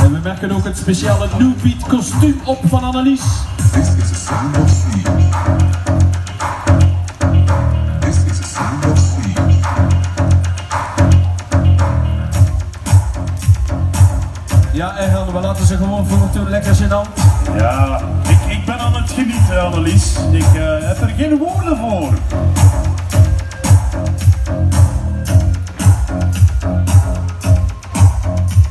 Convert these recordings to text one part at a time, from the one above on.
En we merken ook het speciale New Beat kostuum op van Annelies. This is the sound of sea. This is the sound of sea. Ja, Erhan, we laten ze gewoon voor toe lekker gênant. Ja, ik ben aan het genieten, Annelies. Ik heb er geen woorden voor.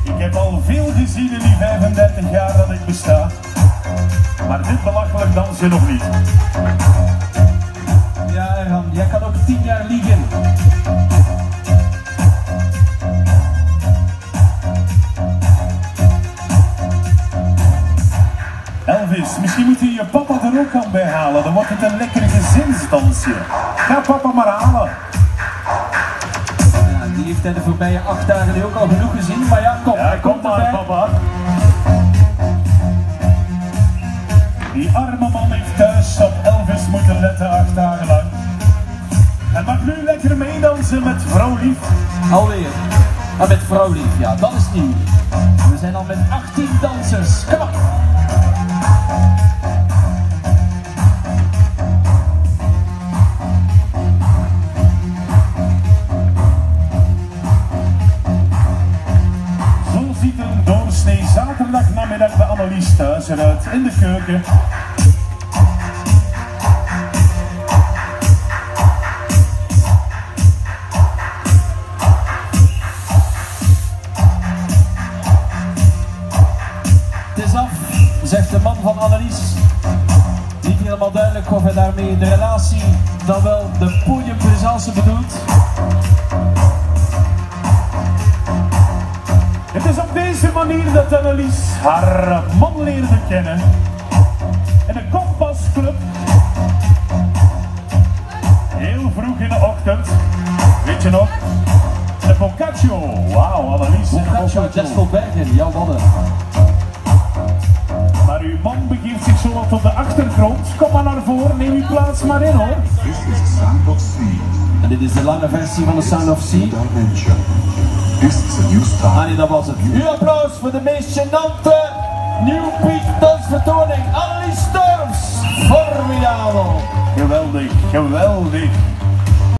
Ik heb al veel gezien in die 35 jaar dat ik besta. Maar dit belachelijk dansje nog niet. Ja, Erhan, jij kan ook 10 jaar liegen. Elvis, misschien moet je je papa er ook aan bij halen. Dan wordt het een lekker gezinsdansje. Ga papa maar halen. Ja, die heeft hij de voorbije 8 dagen nu ook al genoeg gezien. Maar ja, kom, hij komt maar erbij. papa. Die arme man heeft thuis op Elvis moeten letten 8 dagen lang. Hij mag nu lekker meedansen met vrouwlief. Alweer. Maar met vrouwlief, ja, dat is nieuw. We zijn al met 18 dansers. Kom op. Zo ziet een doorsnee zaterdagnamiddag bij Annelies thuis eruit in de keuken. Het is af, zegt de man van Annelies. Niet helemaal duidelijk of hij daarmee de relatie dan wel de podiumpresence bedoelt. Het is op deze manier dat Annelies haar man leerde kennen. In een kompasclub. Heel vroeg in de ochtend. Weet je nog? De Boccaccio. Wauw, Annelies. Boccaccio, Desvelbergen, jouw mannen. Maar uw man begeeft zich zo wat op de achtergrond. Kom maar naar voren, neem uw plaats maar in hoor. This is the sound of sea. En dit is de lange versie van The Sound of Sea. Dimension. This is a new Ah style. nee, dat was het. Uw applaus voor de meest gênante New Beat dansvertoning. Annelies Storms. Formidabel. Geweldig, geweldig.